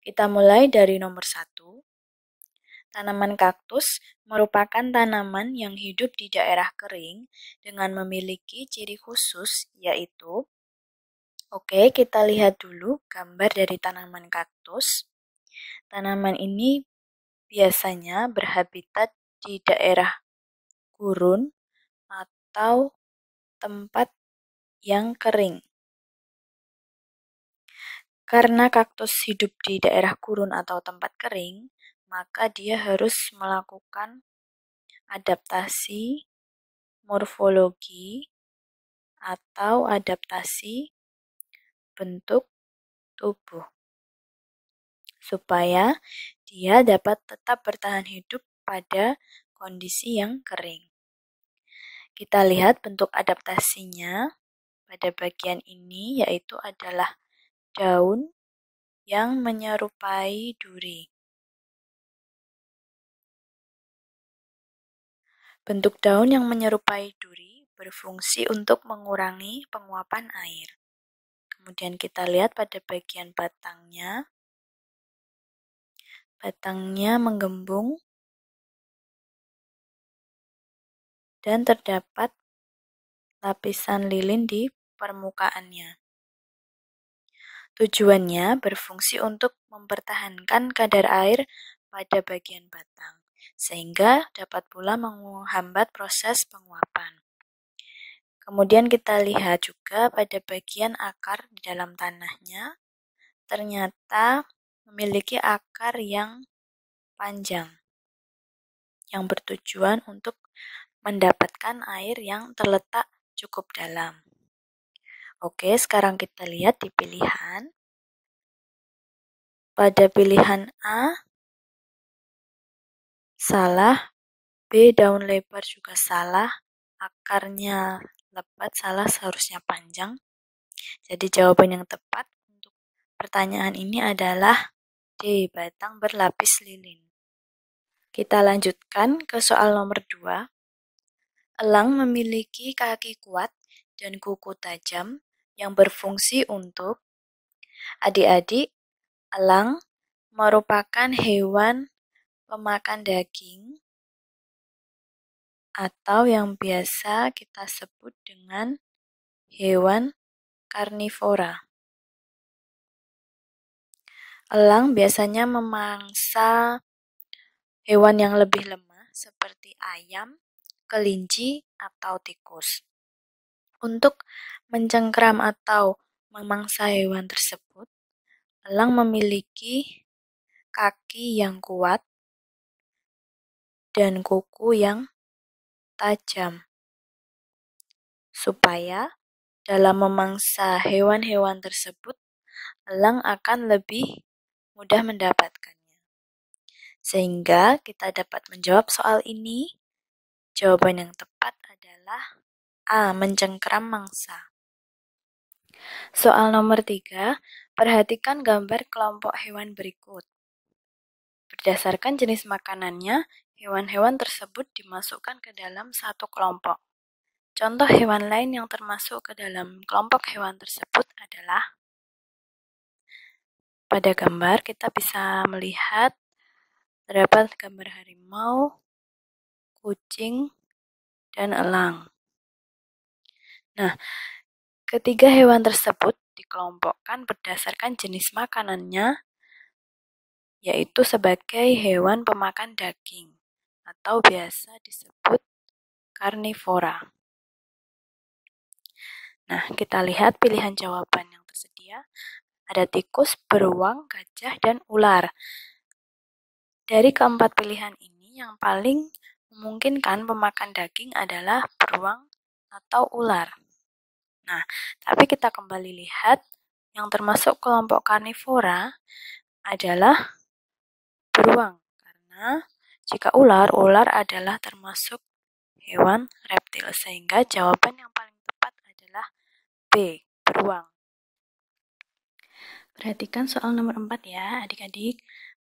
Kita mulai dari nomor 1. Tanaman kaktus merupakan tanaman yang hidup di daerah kering dengan memiliki ciri khusus, yaitu Oke, kita lihat dulu gambar dari tanaman kaktus. Tanaman ini biasanya berhabitat di daerah gurun atau tempat yang kering. Karena kaktus hidup di daerah gurun atau tempat kering, maka dia harus melakukan adaptasi morfologi atau adaptasi bentuk tubuh supaya dia dapat tetap bertahan hidup pada kondisi yang kering. Kita lihat bentuk adaptasinya pada bagian ini, yaitu adalah daun yang menyerupai duri. Bentuk daun yang menyerupai duri berfungsi untuk mengurangi penguapan air. Kemudian kita lihat pada bagian batangnya. Batangnya menggembung dan terdapat lapisan lilin di permukaannya. Tujuannya berfungsi untuk mempertahankan kadar air pada bagian batang, sehingga dapat pula menghambat proses penguapan. Kemudian kita lihat juga pada bagian akar di dalam tanahnya, ternyata memiliki akar yang panjang, yang bertujuan untuk mendapatkan air yang terletak cukup dalam. Oke, sekarang kita lihat di pilihan. Pada pilihan A, salah. B, daun lebar juga salah. Akarnya lebat, salah, seharusnya panjang. Jadi jawaban yang tepat untuk pertanyaan ini adalah D, batang berlapis lilin. Kita lanjutkan ke soal nomor 2. Elang memiliki kaki kuat dan kuku tajam yang berfungsi untuk adik-adik. Elang merupakan hewan pemakan daging atau yang biasa kita sebut dengan hewan karnivora. Elang biasanya memangsa hewan yang lebih lemah seperti ayam, kelinci, atau tikus. Untuk mencengkram atau memangsa hewan tersebut, elang memiliki kaki yang kuat dan kuku yang tajam, supaya dalam memangsa hewan-hewan tersebut, elang akan lebih mudah mendapatkannya. Sehingga kita dapat menjawab soal ini. Jawaban yang tepat adalah A, mencengkram mangsa. Soal nomor 3, perhatikan gambar kelompok hewan berikut. Berdasarkan jenis makanannya, hewan-hewan tersebut dimasukkan ke dalam satu kelompok. Contoh hewan lain yang termasuk ke dalam kelompok hewan tersebut adalah, pada gambar kita bisa melihat terdapat gambar harimau, kucing, dan elang. Nah, ketiga hewan tersebut dikelompokkan berdasarkan jenis makanannya, yaitu sebagai hewan pemakan daging atau biasa disebut karnivora. Nah, kita lihat pilihan jawaban yang tersedia. Ada tikus, beruang, gajah, dan ular. Dari keempat pilihan ini, yang paling memungkinkan pemakan daging adalah beruang atau ular. Nah, tapi kita kembali lihat yang termasuk kelompok karnivora adalah beruang. Karena jika ular adalah termasuk hewan reptil. Sehingga jawaban yang paling tepat adalah B, beruang. Perhatikan soal nomor 4 ya, adik-adik.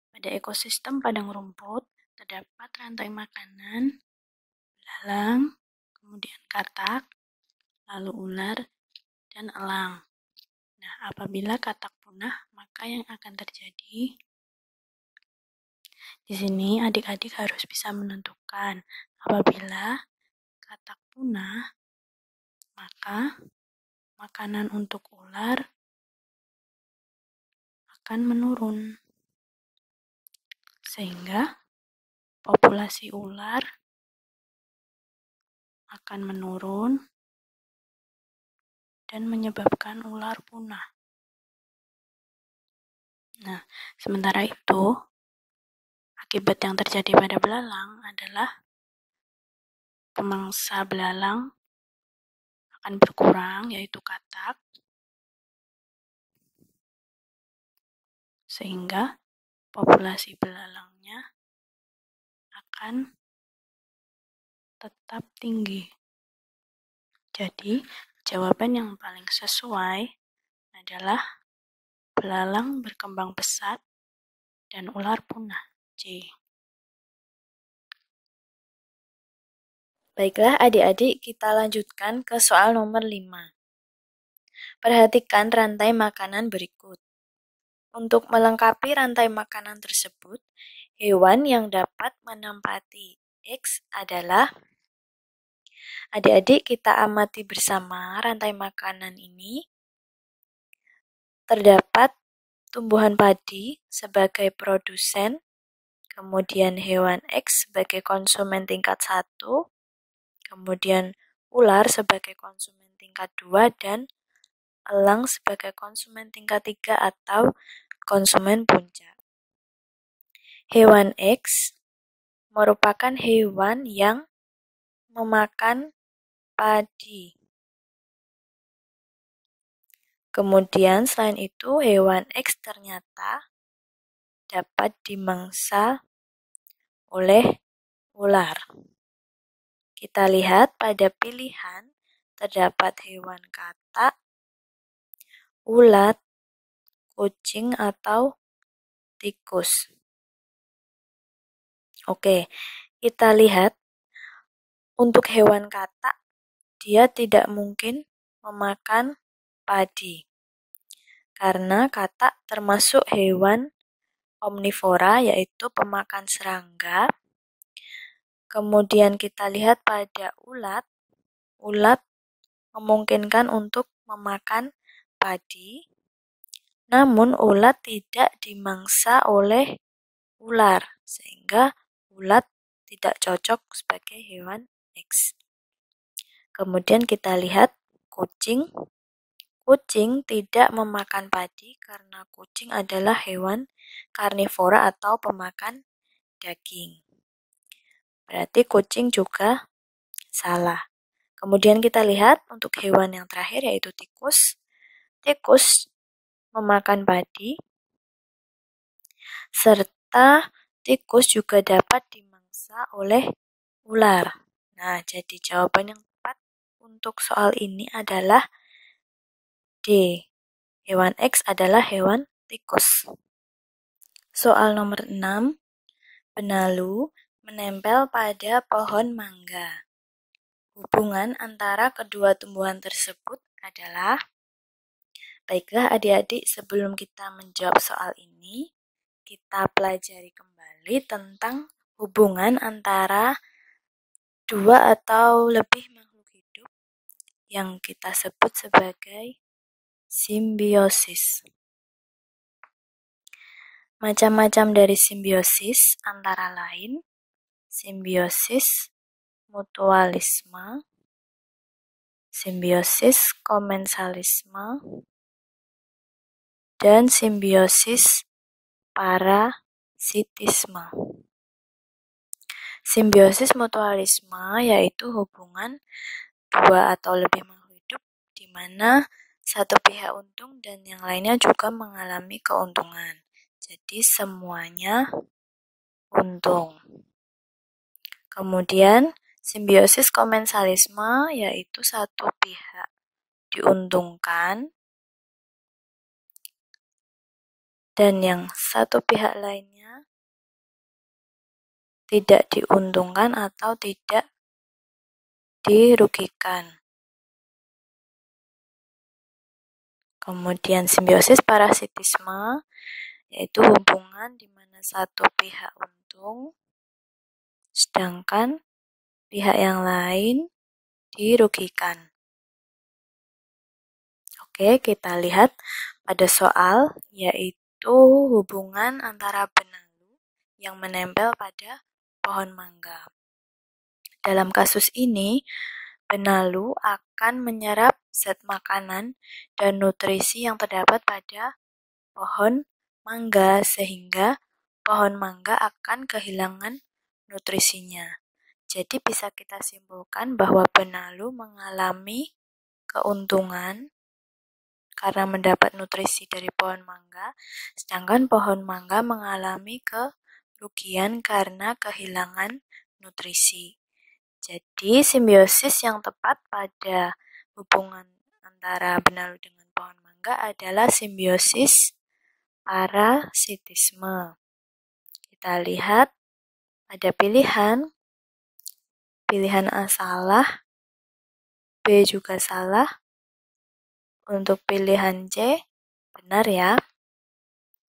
Pada ekosistem padang rumput, terdapat rantai makanan, belalang, kemudian katak, lalu ular, dan elang. Nah, apabila katak punah, maka yang akan terjadi Di sini adik-adik harus bisa menentukan apabila katak punah, maka makanan untuk ular akan menurun. Sehingga populasi ular akan menurun dan menyebabkan ular punah. Nah, sementara itu, akibat yang terjadi pada belalang adalah pemangsa belalang akan berkurang, yaitu katak, sehingga populasi belalangnya akan tetap tinggi. Jadi, jawaban yang paling sesuai adalah belalang berkembang pesat dan ular punah. C. Baiklah adik-adik, kita lanjutkan ke soal nomor 5. Perhatikan rantai makanan berikut. Untuk melengkapi rantai makanan tersebut, hewan yang dapat menempati X adalah, adik-adik kita amati bersama rantai makanan ini. Terdapat tumbuhan padi sebagai produsen, kemudian hewan X sebagai konsumen tingkat 1, kemudian ular sebagai konsumen tingkat 2, dan elang sebagai konsumen tingkat 3 atau konsumen puncak. Hewan X merupakan hewan yang memakan padi. Kemudian selain itu hewan X ternyata dapat dimangsa oleh ular. Kita lihat pada pilihan terdapat hewan katak, ulat, kucing, atau tikus. Oke, kita lihat untuk hewan katak, dia tidak mungkin memakan padi. Karena katak termasuk hewan omnivora, yaitu pemakan serangga. Kemudian kita lihat pada ulat, ulat memungkinkan untuk memakan padi, namun ulat tidak dimangsa oleh ular, sehingga ulat tidak cocok sebagai hewan X. Kemudian kita lihat kucing. Kucing tidak memakan padi karena kucing adalah hewan karnivora atau pemakan daging. Berarti kucing juga salah. Kemudian kita lihat untuk hewan yang terakhir yaitu tikus. Tikus memakan padi, serta tikus juga dapat dimangsa oleh ular. Nah, jadi jawaban yang tepat untuk soal ini adalah D. Hewan X adalah hewan tikus. Soal nomor 6. Benalu menempel pada pohon mangga. Hubungan antara kedua tumbuhan tersebut adalah, baiklah adik-adik, sebelum kita menjawab soal ini, kita pelajari kembali tentang hubungan antara dua atau lebih makhluk hidup yang kita sebut sebagai simbiosis. Macam-macam dari simbiosis antara lain simbiosis mutualisme, simbiosis komensalisme, dan simbiosis parasitisme. Simbiosis mutualisme yaitu hubungan dua atau lebih makhluk hidup di mana satu pihak untung dan yang lainnya juga mengalami keuntungan. Jadi semuanya untung. Kemudian simbiosis komensalisme yaitu satu pihak diuntungkan dan yang satu pihak lainnya tidak diuntungkan atau tidak dirugikan. Kemudian simbiosis parasitisme yaitu hubungan di mana satu pihak untung, sedangkan pihak yang lain dirugikan. Oke, kita lihat pada soal, yaitu hubungan antara benalu yang menempel pada pohon mangga. Dalam kasus ini, benalu akan menyerap zat makanan dan nutrisi yang terdapat pada pohon mangga, sehingga pohon mangga akan kehilangan nutrisinya. Jadi bisa kita simpulkan bahwa benalu mengalami keuntungan karena mendapat nutrisi dari pohon mangga, sedangkan pohon mangga mengalami kerugian karena kehilangan nutrisi. Jadi simbiosis yang tepat pada hubungan antara benalu dengan pohon mangga adalah simbiosis parasitisme. Kita lihat ada pilihan A salah, B juga salah. Untuk pilihan C benar ya,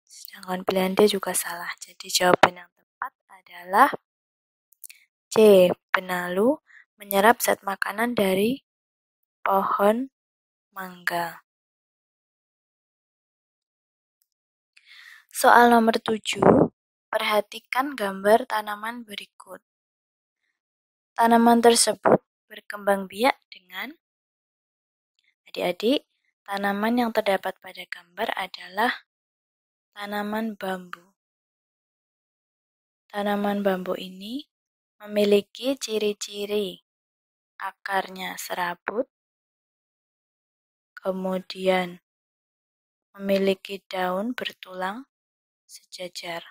sedangkan pilihan D juga salah. Jadi jawaban yang tepat adalah C. Benalu menyerap zat makanan dari pohon mangga. Soal nomor 7, perhatikan gambar tanaman berikut. Tanaman tersebut berkembang biak dengan adik-adik. Tanaman yang terdapat pada gambar adalah tanaman bambu. Tanaman bambu ini memiliki ciri-ciri akarnya serabut, kemudian memiliki daun bertulang sejajar.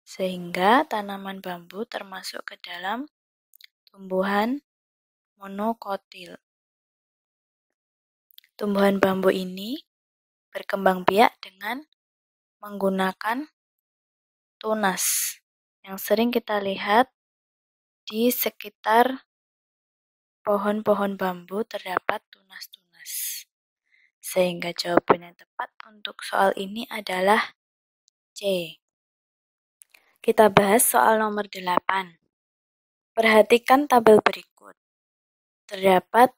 Sehingga tanaman bambu termasuk ke dalam tumbuhan monokotil. Tumbuhan bambu ini berkembang biak dengan menggunakan tunas yang sering kita lihat di sekitar pohon-pohon bambu terdapat tunas-tunas. Sehingga jawaban yang tepat untuk soal ini adalah C. Kita bahas soal nomor 8. Perhatikan tabel berikut. Terdapat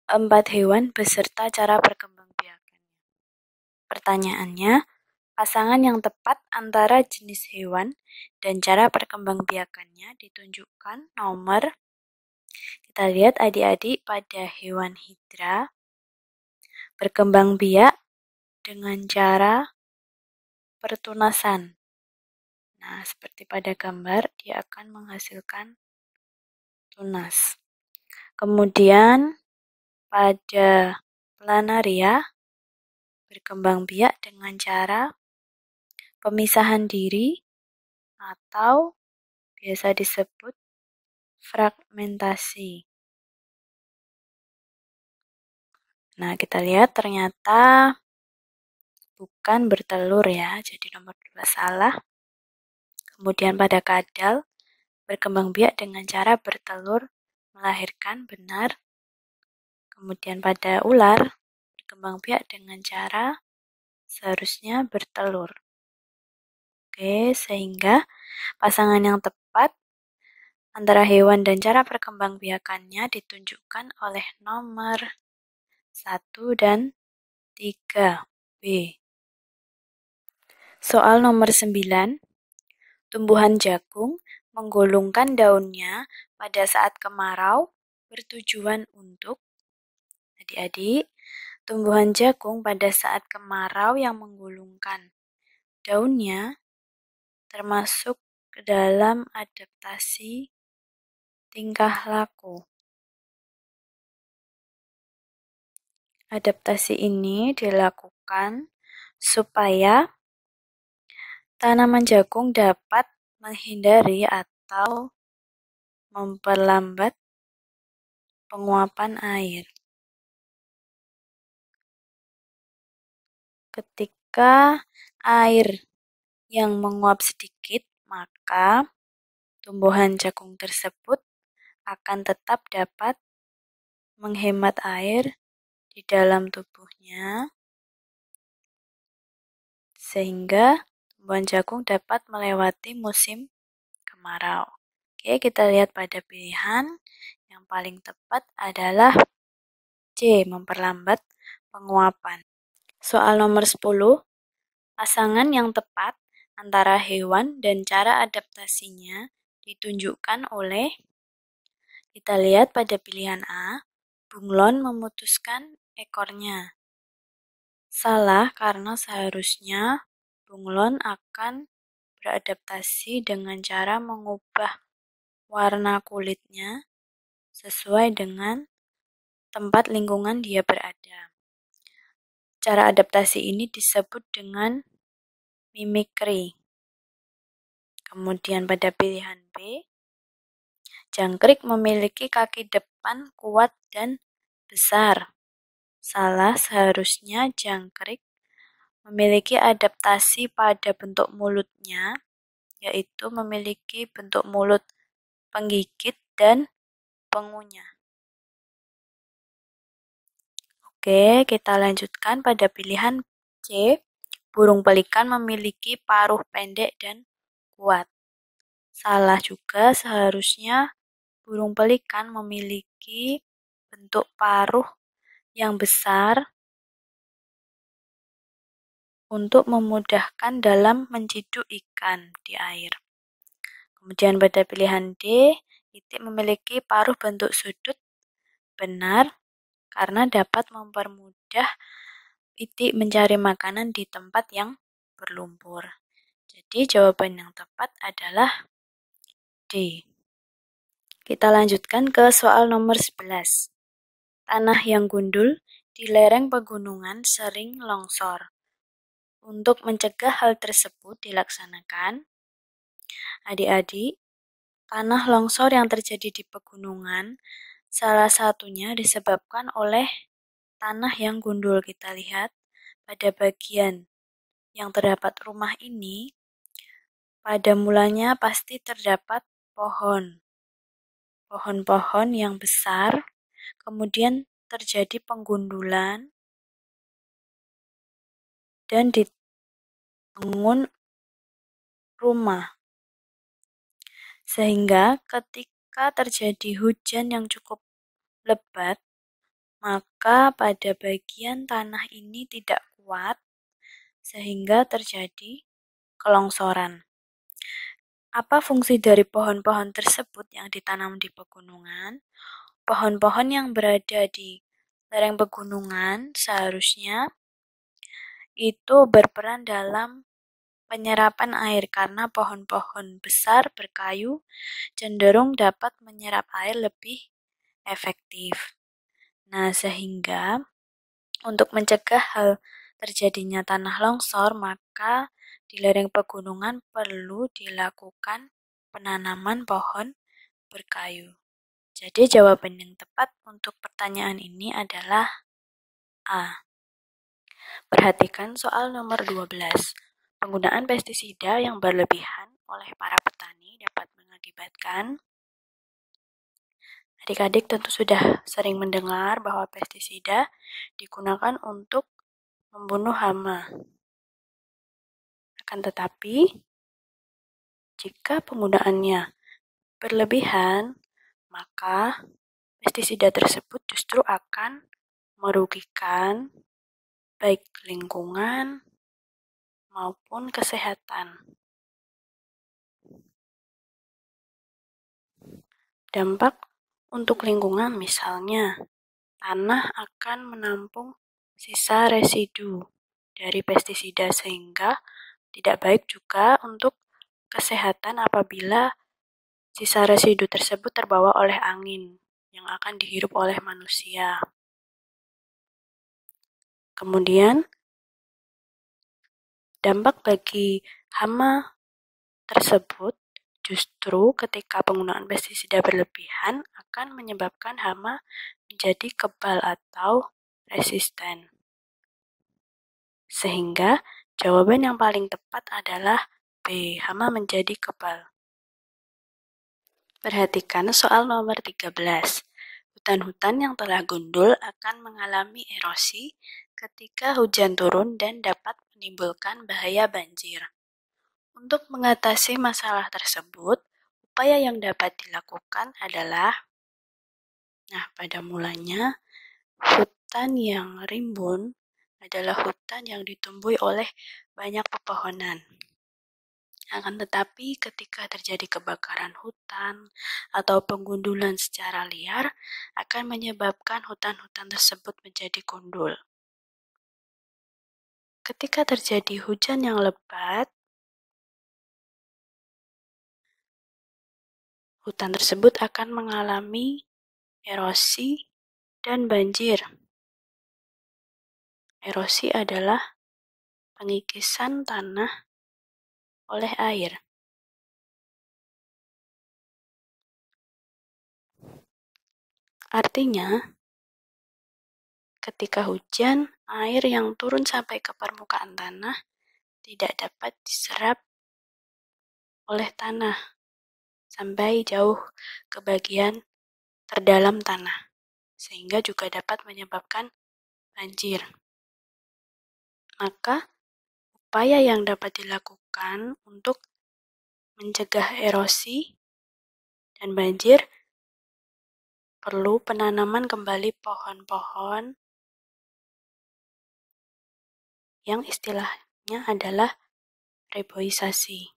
4 hewan beserta cara perkembangbiakannya. Pertanyaannya, pasangan yang tepat antara jenis hewan dan cara perkembangbiakannya ditunjukkan nomor. Kita lihat adik-adik pada hewan hidra berkembang biak dengan cara pertunasan. Nah, seperti pada gambar, dia akan menghasilkan tunas. Kemudian pada planaria berkembang biak dengan cara pemisahan diri atau biasa disebut fragmentasi. Nah, kita lihat ternyata bukan bertelur ya, jadi nomor 2 salah. Kemudian pada kadal berkembang biak dengan cara bertelur melahirkan, benar. Kemudian pada ular berkembang biak dengan cara seharusnya bertelur. Oke, sehingga pasangan yang tepat antara hewan dan cara perkembangbiakannya ditunjukkan oleh nomor 1 dan 3 B. Soal nomor 9. Tumbuhan jagung menggulungkan daunnya pada saat kemarau bertujuan untuk adik-adik. Tumbuhan jagung pada saat kemarau yang menggulungkan daunnya termasuk ke dalam adaptasi tingkah laku. Adaptasi ini dilakukan supaya tanaman jagung dapat menghindari atau memperlambat penguapan air. Ketika air yang menguap sedikit, maka tumbuhan jagung tersebut akan tetap dapat menghemat air di dalam tubuhnya sehingga tumbuhan jagung dapat melewati musim kemarau. Oke, kita lihat pada pilihan. Yang paling tepat adalah C, memperlambat penguapan. Soal nomor 10, pasangan yang tepat antara hewan dan cara adaptasinya ditunjukkan oleh, kita lihat pada pilihan A, bunglon memutuskan ekornya. Salah, karena seharusnya bunglon akan beradaptasi dengan cara mengubah warna kulitnya sesuai dengan tempat lingkungan dia berada. Cara adaptasi ini disebut dengan mimikri. Kemudian pada pilihan B, jangkrik memiliki kaki depan kuat dan besar. Salah, seharusnya jangkrik memiliki adaptasi pada bentuk mulutnya, yaitu memiliki bentuk mulut penggigit dan pengunyah. Oke, kita lanjutkan pada pilihan C. Burung pelikan memiliki paruh pendek dan kuat. Salah juga, seharusnya burung pelikan memiliki bentuk paruh yang besar untuk memudahkan dalam menciduk ikan di air. Kemudian pada pilihan D, itik memiliki paruh bentuk sudut. Benar, karena dapat mempermudah itik mencari makanan di tempat yang berlumpur. Jadi jawaban yang tepat adalah D. Kita lanjutkan ke soal nomor 11. Tanah yang gundul di lereng pegunungan sering longsor. Untuk mencegah hal tersebut dilaksanakan, adik-adik, tanah longsor yang terjadi di pegunungan salah satunya disebabkan oleh tanah yang gundul. Kita lihat pada bagian yang terdapat rumah ini, pada mulanya pasti terdapat pohon-pohon yang besar, kemudian terjadi penggundulan dan dibangun rumah. Sehingga ketika terjadi hujan yang cukup lebat, maka pada bagian tanah ini tidak kuat sehingga terjadi kelongsoran. Apa fungsi dari pohon-pohon tersebut yang ditanam di pegunungan? Pohon-pohon yang berada di lereng pegunungan seharusnya itu berperan dalam penyerapan air karena pohon-pohon besar berkayu cenderung dapat menyerap air lebih efektif. Nah, sehingga untuk mencegah hal terjadinya tanah longsor, maka di lereng pegunungan perlu dilakukan penanaman pohon berkayu. Jadi jawaban yang tepat untuk pertanyaan ini adalah A. Perhatikan soal nomor 12. Penggunaan pestisida yang berlebihan oleh para petani dapat mengakibatkan, adik-adik tentu sudah sering mendengar bahwa pestisida digunakan untuk membunuh hama. Akan tetapi, jika penggunaannya berlebihan, maka pestisida tersebut justru akan merugikan baik lingkungan maupun kesehatan. Dampak untuk lingkungan misalnya, tanah akan menampung sisa residu dari pestisida sehingga tidak baik juga untuk kesehatan apabila sisa residu tersebut terbawa oleh angin yang akan dihirup oleh manusia. Kemudian, dampak bagi hama tersebut justru ketika penggunaan pestisida berlebihan akan menyebabkan hama menjadi kebal atau resisten. Sehingga jawaban yang paling tepat adalah B, hama menjadi kebal. Perhatikan soal nomor 13. Hutan-hutan yang telah gundul akan mengalami erosi ketika hujan turun dan dapat menimbulkan bahaya banjir. Untuk mengatasi masalah tersebut, upaya yang dapat dilakukan adalah, pada mulanya, hutan yang rimbun adalah hutan yang ditumbuhi oleh banyak pepohonan. Akan tetapi ketika terjadi kebakaran hutan atau penggundulan secara liar akan menyebabkan hutan-hutan tersebut menjadi gundul. Ketika terjadi hujan yang lebat, hutan tersebut akan mengalami erosi dan banjir. Erosi adalah pengikisan tanah oleh air. Artinya, ketika hujan, air yang turun sampai ke permukaan tanah tidak dapat diserap oleh tanah sampai jauh ke bagian terdalam tanah, sehingga juga dapat menyebabkan banjir. Maka, upaya yang dapat dilakukan untuk mencegah erosi dan banjir perlu penanaman kembali pohon-pohon yang istilahnya adalah reboisasi.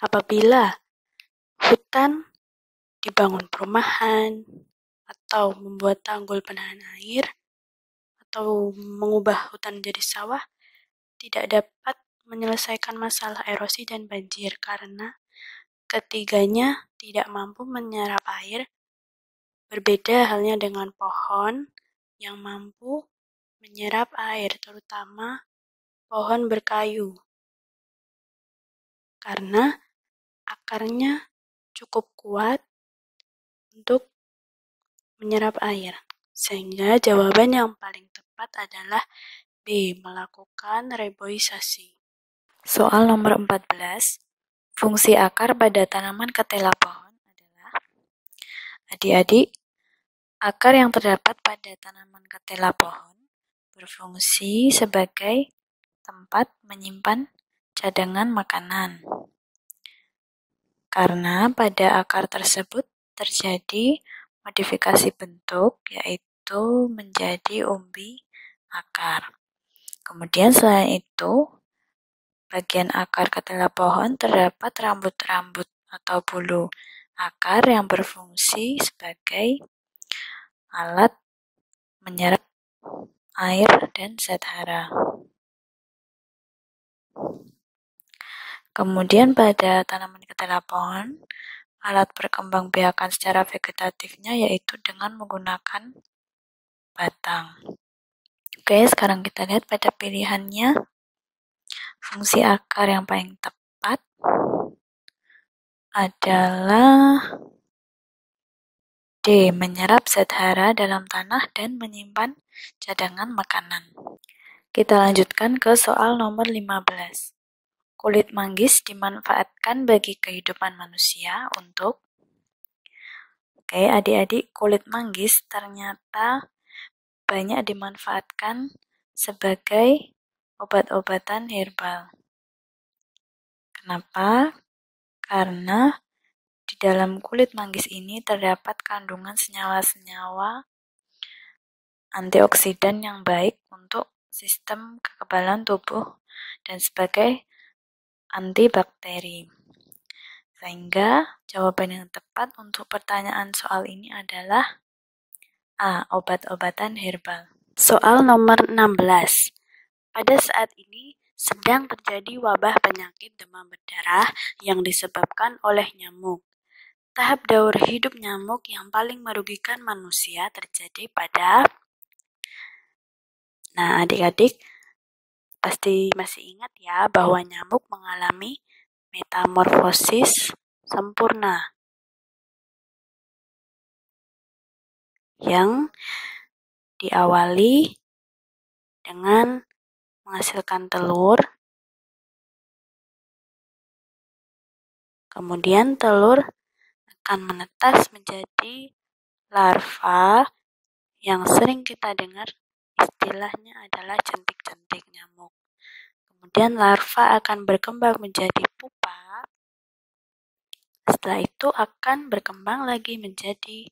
Apabila hutan dibangun perumahan atau membuat tanggul penahan air atau mengubah hutan menjadi sawah, tidak dapat menyelesaikan masalah erosi dan banjir karena ketiganya tidak mampu menyerap air. Berbeda halnya dengan pohon yang mampu menyerap air, terutama pohon berkayu, karena akarnya cukup kuat untuk menyerap air. Sehingga jawaban yang paling tepat adalah B, melakukan reboisasi. Soal nomor 14, fungsi akar pada tanaman ketela pohon adalah, adik-adik, akar yang terdapat pada tanaman ketela pohon berfungsi sebagai tempat menyimpan cadangan makanan. Karena pada akar tersebut terjadi modifikasi bentuk, yaitu menjadi umbi akar. Kemudian selain itu, bagian akar ketela pohon terdapat rambut-rambut atau bulu akar yang berfungsi sebagai alat menyerap air dan zat hara. Kemudian pada tanaman ketela pohon, alat perkembangbiakan secara vegetatifnya yaitu dengan menggunakan batang. Oke, sekarang kita lihat pada pilihannya. Fungsi akar yang paling tepat adalah D, menyerap zat hara dalam tanah dan menyimpan cadangan makanan. Kita lanjutkan ke soal nomor 15. Kulit manggis dimanfaatkan bagi kehidupan manusia untuk, oke adik-adik, kulit manggis ternyata banyak dimanfaatkan sebagai obat-obatan herbal. Kenapa? Karena di dalam kulit manggis ini terdapat kandungan senyawa-senyawa antioksidan yang baik untuk sistem kekebalan tubuh dan sebagai antibakteri. Sehingga jawaban yang tepat untuk pertanyaan soal ini adalah A, obat-obatan herbal. Soal nomor 16. Pada saat ini sedang terjadi wabah penyakit demam berdarah yang disebabkan oleh nyamuk. Tahap daur hidup nyamuk yang paling merugikan manusia terjadi pada... Nah, adik-adik pasti masih ingat ya bahwa nyamuk mengalami metamorfosis sempurna yang diawali dengan menghasilkan telur, kemudian telur akan menetas menjadi larva yang sering kita dengar istilahnya adalah jentik-jentik nyamuk. Kemudian larva akan berkembang menjadi pupa. Setelah itu akan berkembang lagi menjadi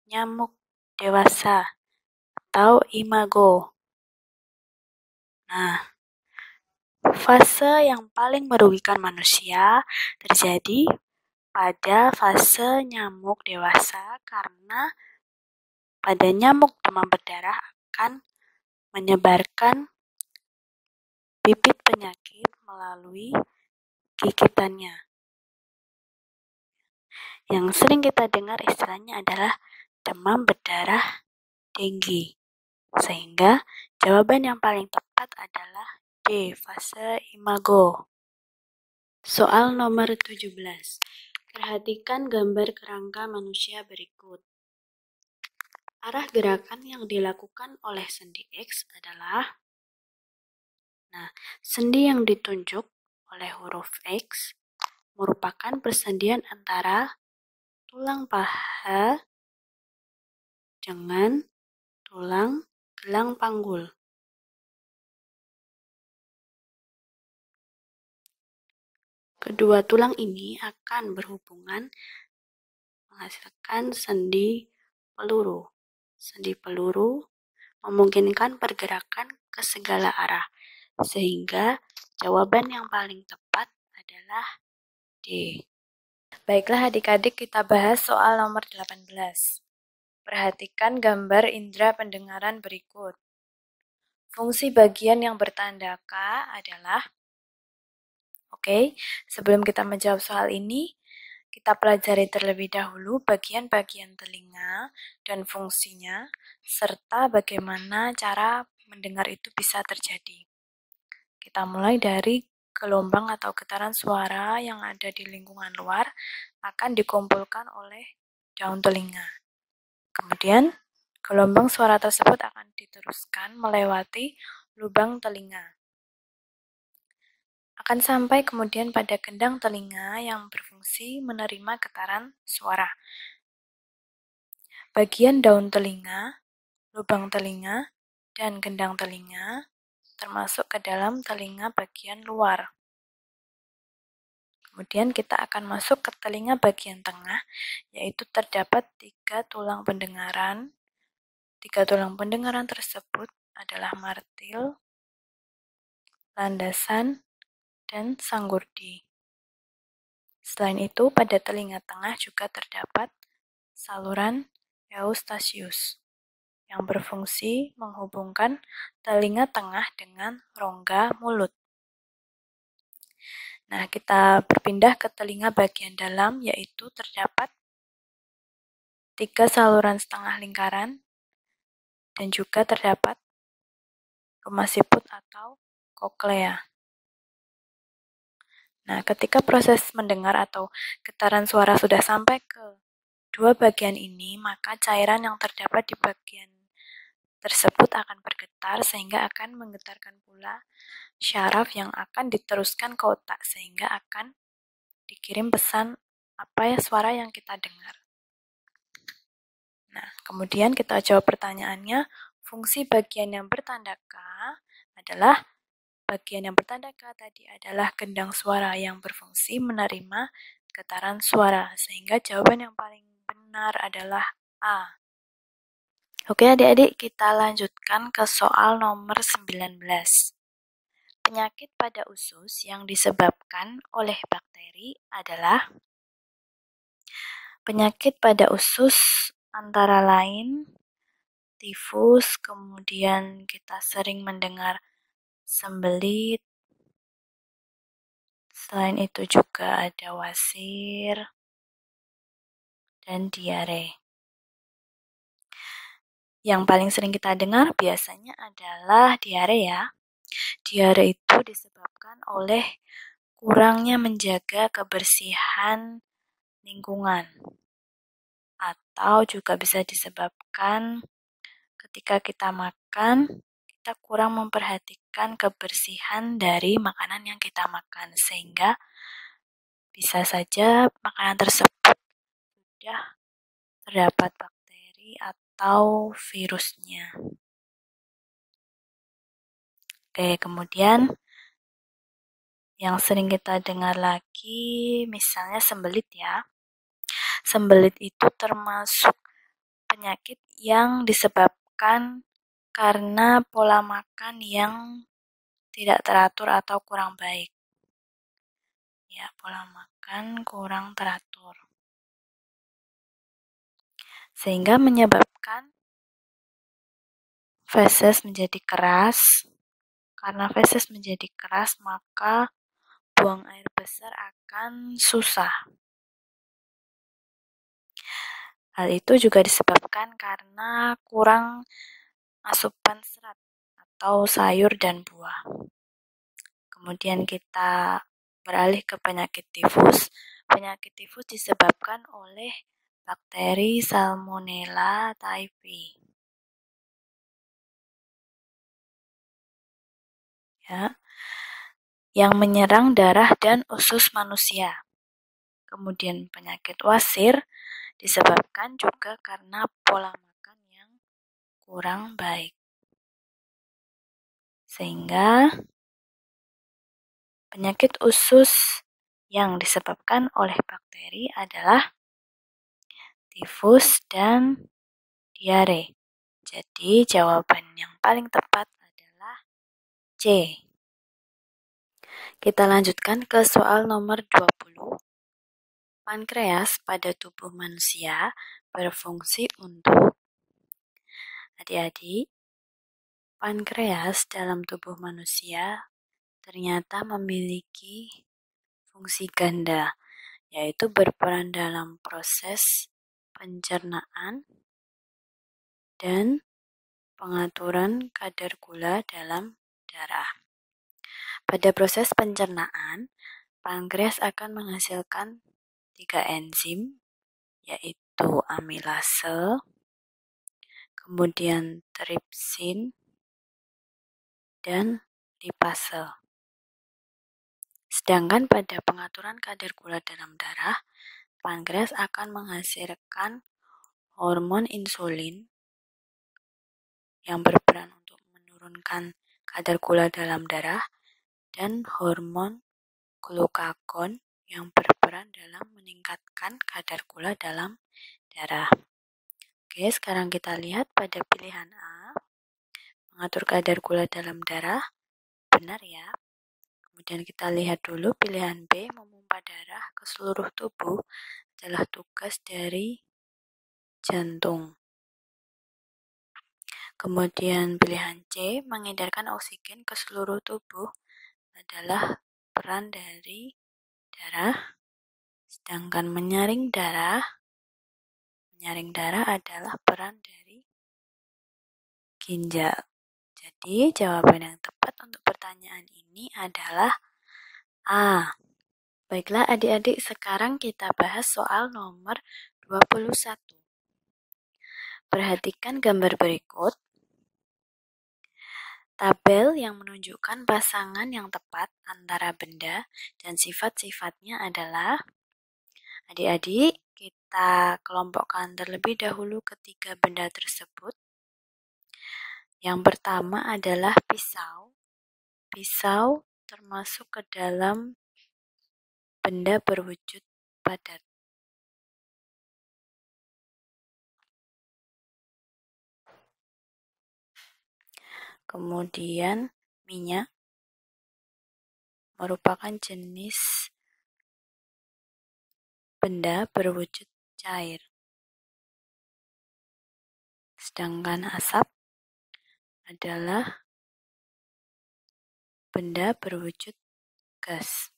nyamuk dewasa atau imago. Nah, fase yang paling merugikan manusia terjadi pada fase nyamuk dewasa karena pada nyamuk demam berdarah akan menyebarkan bibit penyakit melalui gigitannya. Yang sering kita dengar istilahnya adalah demam berdarah denggi. Sehingga jawaban yang paling tepat adalah D, fase imago. Soal nomor 17. Perhatikan gambar kerangka manusia berikut. Arah gerakan yang dilakukan oleh sendi X adalah, sendi yang ditunjuk oleh huruf X merupakan persendian antara tulang paha dengan tulang gelang panggul. Kedua tulang ini akan berhubungan menghasilkan sendi peluru. Sendi peluru memungkinkan pergerakan ke segala arah, sehingga jawaban yang paling tepat adalah D. Baiklah adik-adik, kita bahas soal nomor 18. Perhatikan gambar indera pendengaran berikut. Fungsi bagian yang bertanda K adalah, sebelum kita menjawab soal ini, kita pelajari terlebih dahulu bagian-bagian telinga dan fungsinya, serta bagaimana cara mendengar itu bisa terjadi. Kita mulai dari gelombang atau getaran suara yang ada di lingkungan luar akan dikumpulkan oleh daun telinga. Kemudian, gelombang suara tersebut akan diteruskan melewati lubang telinga. Akan sampai kemudian pada gendang telinga yang berfungsi menerima getaran suara. Bagian daun telinga, lubang telinga, dan gendang telinga termasuk ke dalam telinga bagian luar. Kemudian kita akan masuk ke telinga bagian tengah, yaitu terdapat 3 tulang pendengaran. 3 tulang pendengaran tersebut adalah martil, landasan, dan sanggurdi. Selain itu, pada telinga tengah juga terdapat saluran Eustachius yang berfungsi menghubungkan telinga tengah dengan rongga mulut. Nah, kita berpindah ke telinga bagian dalam, yaitu terdapat 3 saluran setengah lingkaran dan juga terdapat rumah siput atau koklea. Nah, ketika proses mendengar atau getaran suara sudah sampai ke dua bagian ini, maka cairan yang terdapat di bagian tersebut akan bergetar sehingga akan menggetarkan pula syaraf yang akan diteruskan ke otak sehingga akan dikirim pesan suara yang kita dengar. Nah, kemudian kita jawab pertanyaannya, fungsi bagian yang bertanda K adalah bagian yang bertanda K tadi adalah gendang suara yang berfungsi menerima getaran suara, sehingga jawaban yang paling benar adalah A. Oke adik-adik, kita lanjutkan ke soal nomor 19. Penyakit pada usus yang disebabkan oleh bakteri adalah, penyakit pada usus antara lain tifus, kemudian kita sering mendengar sembelit, selain itu juga ada wasir, dan diare. Yang paling sering kita dengar biasanya adalah diare ya. Diare itu disebabkan oleh kurangnya menjaga kebersihan lingkungan. Atau juga bisa disebabkan ketika kita makan, kita kurang memperhatikan kebersihan dari makanan yang kita makan. Sehingga bisa saja makanan tersebut sudah terdapat bakteri atau virusnya. Oke, kemudian yang sering kita dengar lagi, misalnya sembelit ya. Sembelit itu termasuk penyakit yang disebabkan karena pola makan yang tidak teratur atau kurang baik. Ya, pola makan kurang teratur. Sehingga menyebabkan feses menjadi keras. Karena feses menjadi keras, maka buang air besar akan susah. Hal itu juga disebabkan karena kurang asupan serat atau sayur dan buah. Kemudian kita beralih ke penyakit tifus. Penyakit tifus disebabkan oleh bakteri Salmonella typhi. Ya, yang menyerang darah dan usus manusia. Kemudian penyakit wasir disebabkan juga karena pola makan yang kurang baik. Sehingga penyakit usus yang disebabkan oleh bakteri adalah tifus dan diare. Jadi jawaban yang paling tepat adalah C. Kita lanjutkan ke soal nomor 20. Pankreas pada tubuh manusia berfungsi untuk adik-adik. Pankreas dalam tubuh manusia ternyata memiliki fungsi ganda, yaitu berperan dalam proses pencernaan dan pengaturan kadar gula dalam darah. Pada proses pencernaan, pankreas akan menghasilkan 3 enzim, yaitu amilase, kemudian tripsin, dan lipase. Sedangkan pada pengaturan kadar gula dalam darah, pankreas akan menghasilkan hormon insulin yang berperan untuk menurunkan kadar gula dalam darah dan hormon glukagon yang berperan dalam meningkatkan kadar gula dalam darah. Oke, sekarang kita lihat pada pilihan A. Mengatur kadar gula dalam darah, benar ya. Kemudian kita lihat dulu pilihan B, memompa darah ke seluruh tubuh adalah tugas dari jantung. Kemudian pilihan C, mengedarkan oksigen ke seluruh tubuh adalah peran dari darah. Sedangkan menyaring darah adalah peran dari ginjal. Jadi jawaban yang tepat untuk pertanyaan ini adalah A. Baiklah adik-adik, sekarang kita bahas soal nomor 21. Perhatikan gambar berikut. Tabel yang menunjukkan pasangan yang tepat antara benda dan sifat-sifatnya adalah, adik-adik, kita kelompokkan terlebih dahulu ketiga benda tersebut. Yang pertama adalah pisau. Pisau termasuk ke dalam benda berwujud padat. Kemudian minyak merupakan jenis benda berwujud cair. Sedangkan asap adalah benda berwujud gas.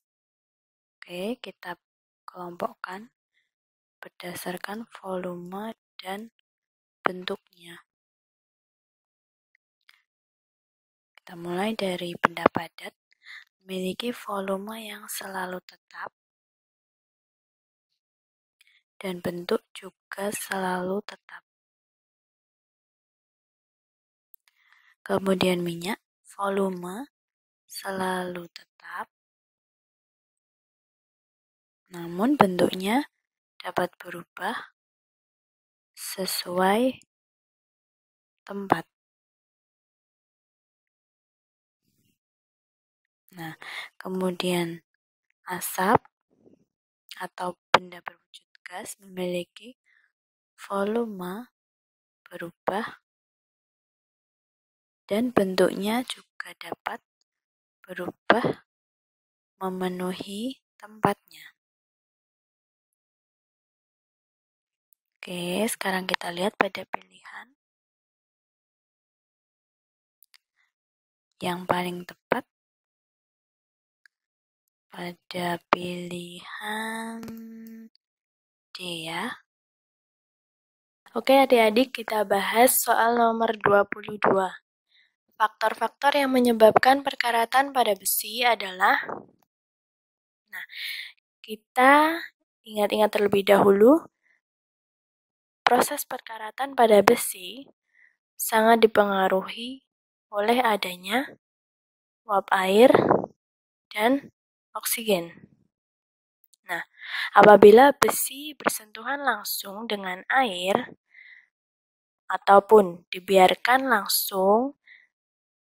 Oke, kita kelompokkan berdasarkan volume dan bentuknya. Kita mulai dari benda padat, memiliki volume yang selalu tetap dan bentuk juga selalu tetap. Kemudian minyak, volume selalu tetap, namun bentuknya dapat berubah sesuai tempat. Nah, kemudian asap atau benda berwujud gas memiliki volume berubah dan bentuknya juga dapat berubah memenuhi tempatnya. Oke, sekarang kita lihat pada pilihan yang paling tepat pada pilihan D ya. Oke adik-adik, kita bahas soal nomor 22. Faktor-faktor yang menyebabkan perkaratan pada besi adalah, nah, kita ingat-ingat terlebih dahulu, proses perkaratan pada besi sangat dipengaruhi oleh adanya uap air dan oksigen. Nah, apabila besi bersentuhan langsung dengan air ataupun dibiarkan langsung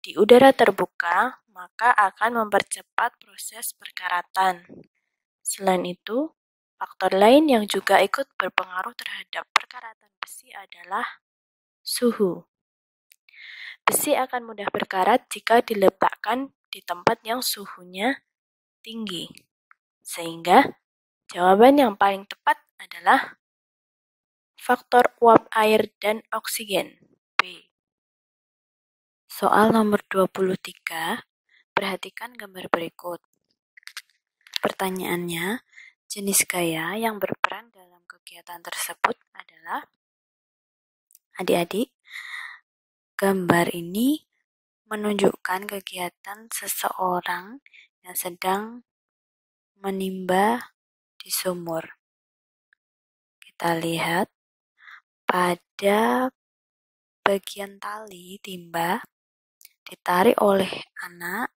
di udara terbuka, maka akan mempercepat proses perkaratan. Selain itu, faktor lain yang juga ikut berpengaruh terhadap perkaratan besi adalah suhu. Besi akan mudah berkarat jika diletakkan di tempat yang suhunya tinggi. Sehingga jawaban yang paling tepat adalah faktor uap air dan oksigen. B. Soal nomor 23, perhatikan gambar berikut. Pertanyaannya, jenis gaya yang berperan dalam kegiatan tersebut adalah, adik-adik, gambar ini menunjukkan kegiatan seseorang yang sedang menimba di sumur. Kita lihat pada bagian tali timba ditarik oleh anak,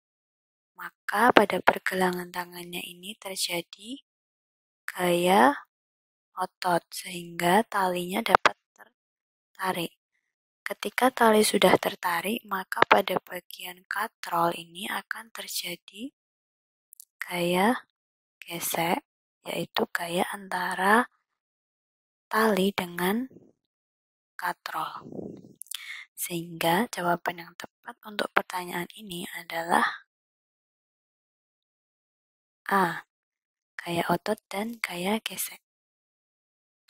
maka pada pergelangan tangannya ini terjadi gaya otot sehingga talinya dapat tertarik. Ketika tali sudah tertarik, maka pada bagian katrol ini akan terjadi gaya gesek, yaitu gaya antara tali dengan katrol. Sehingga jawaban yang tepat untuk pertanyaan ini adalah A. Gaya otot dan gaya gesek.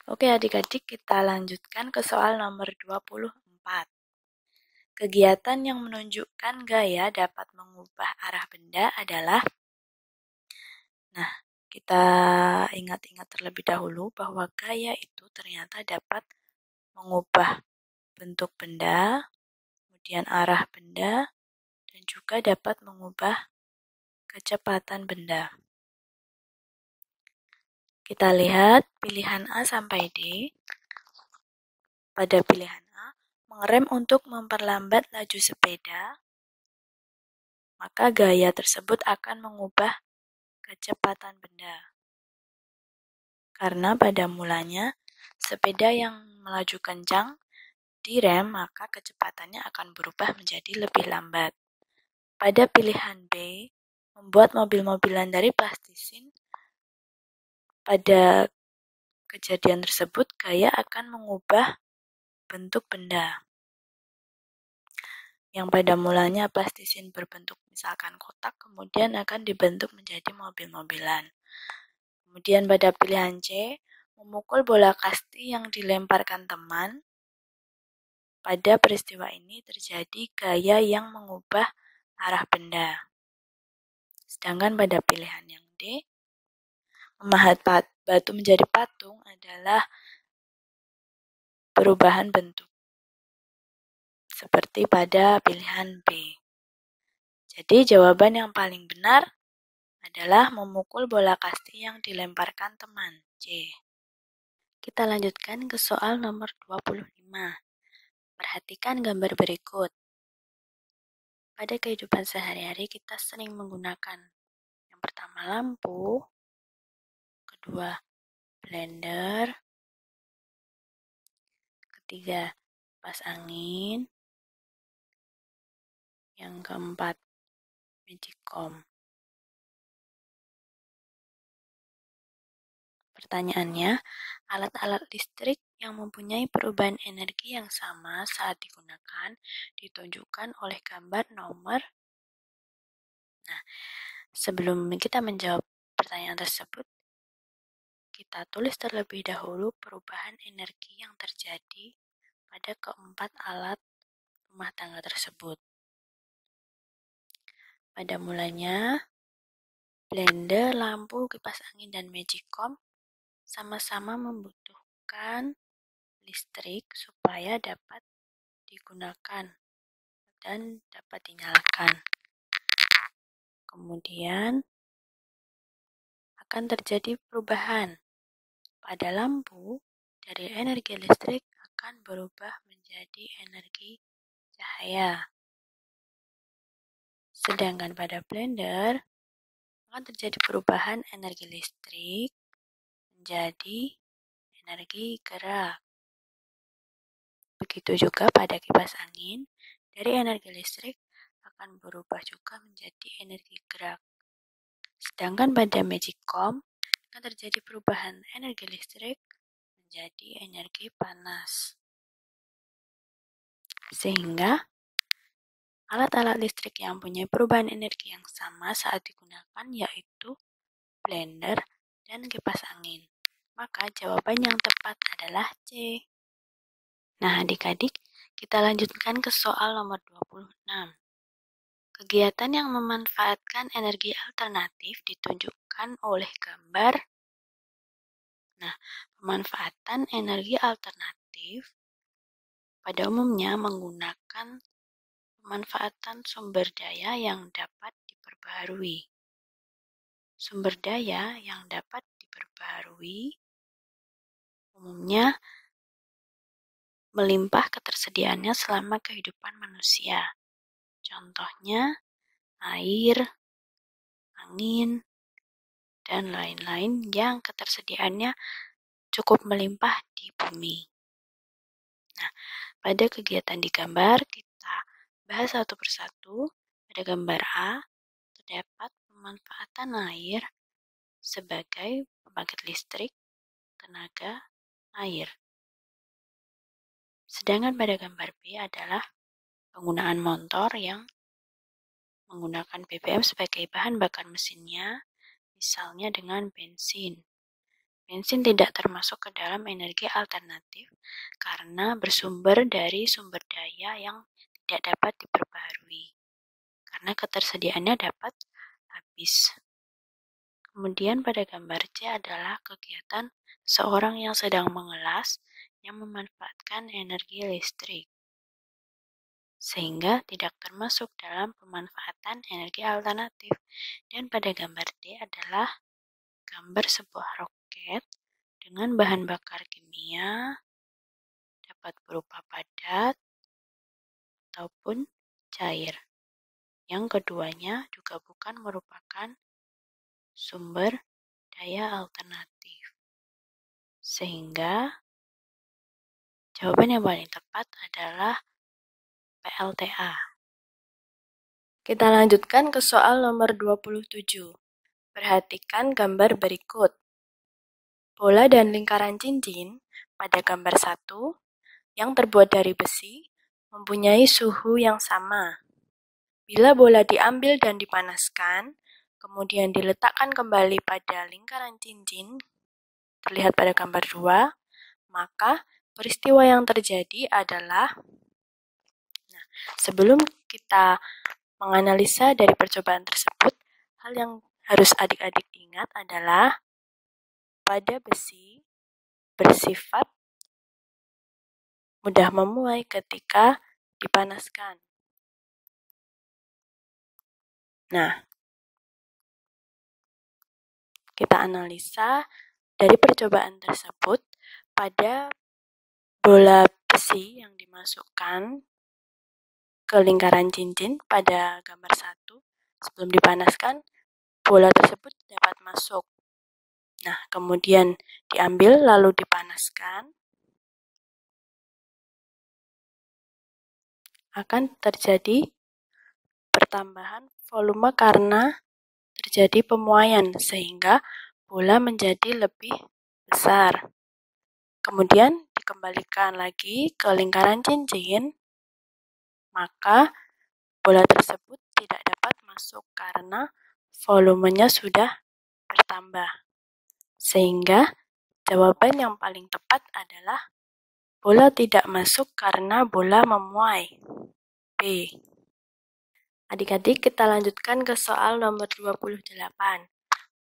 Oke adik-adik, kita lanjutkan ke soal nomor 24. Kegiatan yang menunjukkan gaya dapat mengubah arah benda adalah, nah, kita ingat-ingat terlebih dahulu bahwa gaya itu ternyata dapat mengubah bentuk benda, kemudian arah benda, dan juga dapat mengubah kecepatan benda. Kita lihat pilihan A sampai D. Pada pilihan A, mengerem untuk memperlambat laju sepeda, maka gaya tersebut akan mengubah kecepatan benda. Karena pada mulanya, sepeda yang melaju kencang direm, maka kecepatannya akan berubah menjadi lebih lambat. Pada pilihan B, membuat mobil-mobilan dari plastisin, pada kejadian tersebut gaya akan mengubah bentuk benda. Yang pada mulanya plastisin berbentuk misalkan kotak, kemudian akan dibentuk menjadi mobil-mobilan. Kemudian pada pilihan C, memukul bola kasti yang dilemparkan teman. Pada peristiwa ini terjadi gaya yang mengubah arah benda. Sedangkan pada pilihan yang D, memahat batu menjadi patung adalah perubahan bentuk. Seperti pada pilihan B. Jadi jawaban yang paling benar adalah memukul bola kasti yang dilemparkan teman. C. Kita lanjutkan ke soal nomor 25. Perhatikan gambar berikut. Pada kehidupan sehari-hari kita sering menggunakan yang pertama lampu, kedua blender, ketiga kipas angin, yang keempat magicom. Pertanyaannya, alat-alat listrik yang mempunyai perubahan energi yang sama saat digunakan ditunjukkan oleh gambar nomor. Nah, sebelum kita menjawab pertanyaan tersebut, kita tulis terlebih dahulu perubahan energi yang terjadi pada keempat alat rumah tangga tersebut. Pada mulanya, blender, lampu, kipas angin, dan magicom sama-sama membutuhkan listrik supaya dapat digunakan dan dapat dinyalakan. Kemudian akan terjadi perubahan. Pada lampu, dari energi listrik akan berubah menjadi energi cahaya. Sedangkan pada blender akan terjadi perubahan energi listrik menjadi energi gerak. Begitu juga pada kipas angin, dari energi listrik akan berubah juga menjadi energi gerak. Sedangkan pada magicom akan terjadi perubahan energi listrik menjadi energi panas. Sehingga alat-alat listrik yang punya perubahan energi yang sama saat digunakan yaitu blender dan kipas angin. Maka jawaban yang tepat adalah C. Nah, adik-adik, kita lanjutkan ke soal nomor 26. Kegiatan yang memanfaatkan energi alternatif ditunjukkan oleh gambar. Nah, pemanfaatan energi alternatif pada umumnya menggunakan pemanfaatan sumber daya yang dapat diperbaharui. Sumber daya yang dapat diperbaharui umumnya melimpah ketersediaannya selama kehidupan manusia. Contohnya air, angin, dan lain-lain yang ketersediaannya cukup melimpah di bumi. Nah, pada kegiatan di gambar kita bahas satu persatu. Pada gambar A, terdapat pemanfaatan air sebagai pembangkit listrik tenaga air. Sedangkan pada gambar B adalah penggunaan motor yang menggunakan BBM sebagai bahan bakar mesinnya, misalnya dengan bensin. Bensin tidak termasuk ke dalam energi alternatif karena bersumber dari sumber daya yang tidak dapat diperbaharui, karena ketersediaannya dapat habis. Kemudian pada gambar C adalah kegiatan seorang yang sedang mengelas yang memanfaatkan energi listrik, sehingga tidak termasuk dalam pemanfaatan energi alternatif. Dan pada gambar D adalah gambar sebuah roket dengan bahan bakar kimia, dapat berupa padat ataupun cair. Yang keduanya juga bukan merupakan sumber daya alternatif. Sehingga jawaban yang paling tepat adalah PLTA. Kita lanjutkan ke soal nomor 27. Perhatikan gambar berikut. Bola dan lingkaran cincin pada gambar 1 yang terbuat dari besi mempunyai suhu yang sama. Bila bola diambil dan dipanaskan, kemudian diletakkan kembali pada lingkaran cincin, terlihat pada gambar 2, maka peristiwa yang terjadi adalah, sebelum kita menganalisa dari percobaan tersebut, hal yang harus adik-adik ingat adalah pada besi bersifat mudah memuai ketika dipanaskan. Nah, kita analisa dari percobaan tersebut pada bola besi yang dimasukkan ke lingkaran cincin pada gambar 1 sebelum dipanaskan, bola tersebut dapat masuk. Nah, kemudian diambil lalu dipanaskan, akan terjadi pertambahan volume karena terjadi pemuaian sehingga bola menjadi lebih besar. Kemudian dikembalikan lagi ke lingkaran cincin, maka bola tersebut tidak dapat masuk karena volumenya sudah bertambah. Sehingga jawaban yang paling tepat adalah bola tidak masuk karena bola memuai. B. Adik-adik, kita lanjutkan ke soal nomor 28.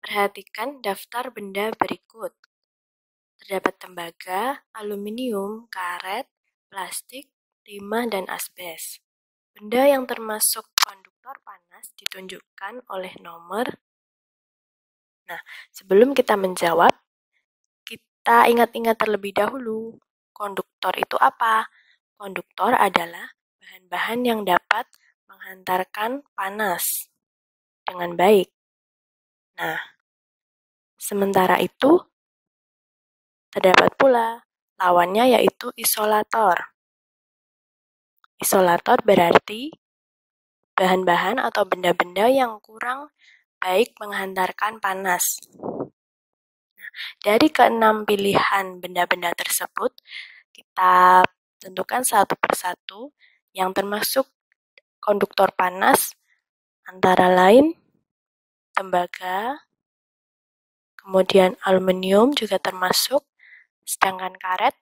Perhatikan daftar benda berikut. Terdapat tembaga, aluminium, karet, plastik, timah, dan asbes. Benda yang termasuk konduktor panas ditunjukkan oleh nomor. Nah, sebelum kita menjawab, kita ingat-ingat terlebih dahulu. Konduktor itu apa? Konduktor adalah bahan-bahan yang dapat menghantarkan panas dengan baik. Nah, sementara itu, terdapat pula lawannya yaitu isolator. Isolator berarti bahan-bahan atau benda-benda yang kurang baik menghantarkan panas. Nah, dari keenam pilihan benda-benda tersebut, kita tentukan satu persatu yang termasuk konduktor panas, antara lain tembaga, kemudian aluminium juga termasuk, sedangkan karet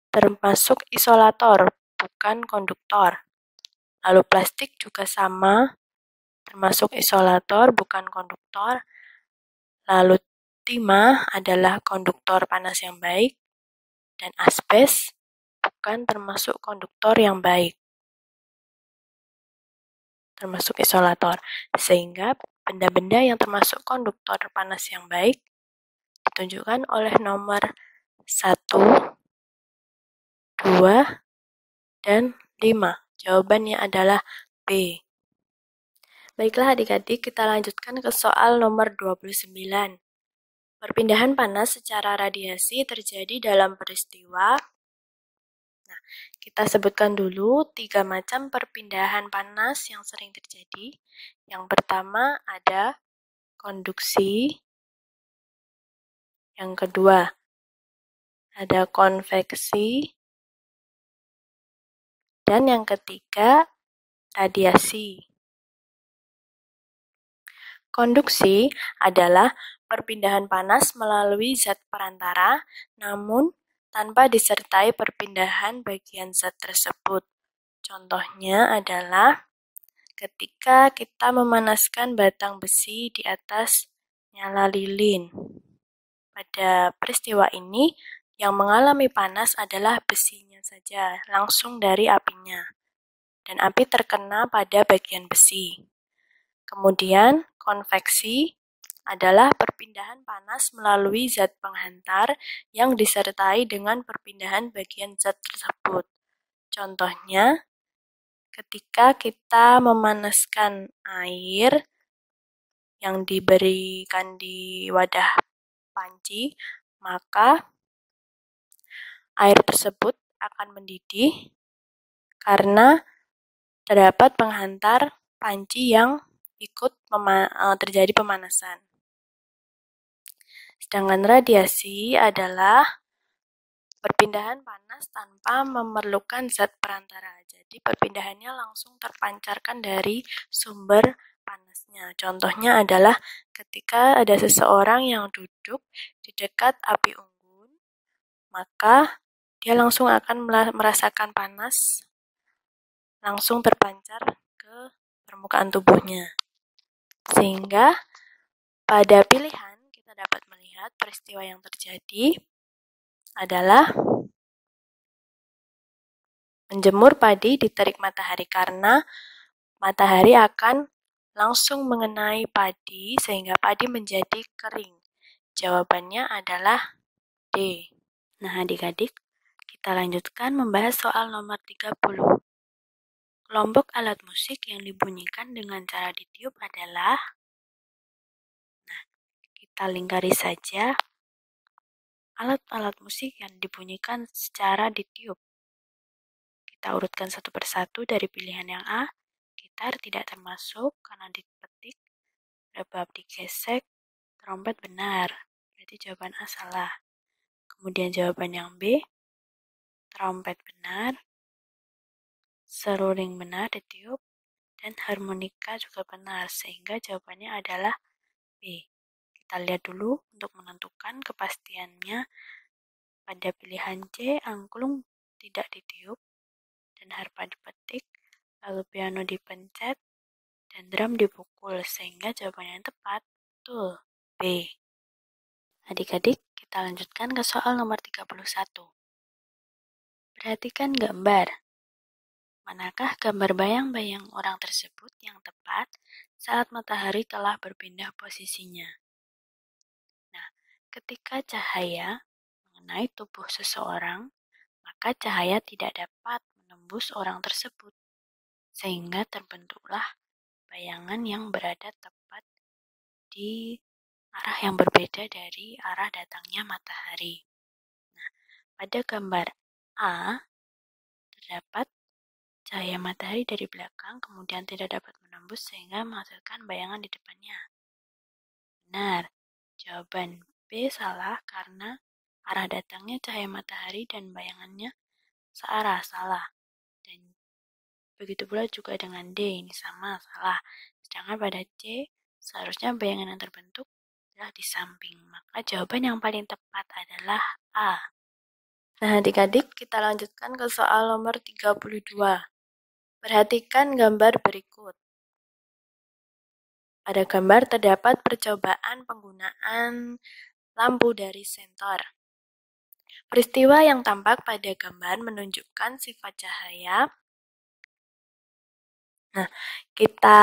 termasuk isolator, bukan konduktor. Lalu plastik juga sama, termasuk isolator, bukan konduktor. Lalu timah adalah konduktor panas yang baik, dan asbes bukan termasuk konduktor yang baik, termasuk isolator. Sehingga benda-benda yang termasuk konduktor panas yang baik ditunjukkan oleh nomor 1, 2, dan 5. Jawabannya adalah B. Baiklah adik-adik, kita lanjutkan ke soal nomor 29. Perpindahan panas secara radiasi terjadi dalam peristiwa. Nah, kita sebutkan dulu 3 macam perpindahan panas yang sering terjadi. Yang pertama ada konduksi. Yang kedua ada konveksi. Dan yang ketiga radiasi. Konduksi adalah perpindahan panas melalui zat perantara, namun tanpa disertai perpindahan bagian zat tersebut. Contohnya adalah ketika kita memanaskan batang besi di atas nyala lilin. Pada peristiwa ini, yang mengalami panas adalah besinya saja, langsung dari apinya. Dan api terkena pada bagian besi. Kemudian, konveksi adalah perpindahan panas melalui zat penghantar yang disertai dengan perpindahan bagian zat tersebut. Contohnya, ketika kita memanaskan air yang diberikan di wadah panci, maka air tersebut akan mendidih karena terdapat penghantar panci yang ikut terjadi pemanasan. Sedangkan radiasi adalah perpindahan panas tanpa memerlukan zat perantara. Jadi perpindahannya langsung terpancarkan dari sumber panasnya. Contohnya adalah ketika ada seseorang yang duduk di dekat api unggun, maka dia langsung akan merasakan panas, langsung terpancar ke permukaan tubuhnya. Sehingga pada pilihan kita dapat melihat peristiwa yang terjadi adalah menjemur padi di terik matahari karena matahari akan langsung mengenai padi sehingga padi menjadi kering. Jawabannya adalah D. Nah adik-adik, kita lanjutkan membahas soal nomor 30. Kelompok alat musik yang dibunyikan dengan cara ditiup adalah, nah, kita lingkari saja alat-alat musik yang dibunyikan secara ditiup. Kita urutkan satu persatu dari pilihan yang A. Gitar tidak termasuk karena dipetik, rebab digesek, trompet benar. Berarti jawaban A salah. Kemudian jawaban yang B, trompet benar, seruling benar ditiup, dan harmonika juga benar, sehingga jawabannya adalah B. Kita lihat dulu untuk menentukan kepastiannya. Pada pilihan C, angklung tidak ditiup, dan harpa dipetik, lalu piano dipencet, dan drum dipukul, sehingga jawabannya yang tepat, betul, B. Adik-adik, kita lanjutkan ke soal nomor 31. Perhatikan gambar. Manakah gambar bayang-bayang orang tersebut yang tepat saat matahari telah berpindah posisinya? Nah, ketika cahaya mengenai tubuh seseorang, maka cahaya tidak dapat menembus orang tersebut, sehingga terbentuklah bayangan yang berada tepat di arah yang berbeda dari arah datangnya matahari. Nah, pada gambar A, terdapat cahaya matahari dari belakang kemudian tidak dapat menembus sehingga menghasilkan bayangan di depannya. Benar, jawaban B salah karena arah datangnya cahaya matahari dan bayangannya searah, salah. Dan begitu pula juga dengan D, ini sama, salah. Sedangkan pada C, seharusnya bayangan yang terbentuk adalah di samping. Maka jawaban yang paling tepat adalah A. Nah, adik-adik, kita lanjutkan ke soal nomor 32. Perhatikan gambar berikut. Pada gambar terdapat percobaan penggunaan lampu dari sensor. Peristiwa yang tampak pada gambar menunjukkan sifat cahaya. Nah, kita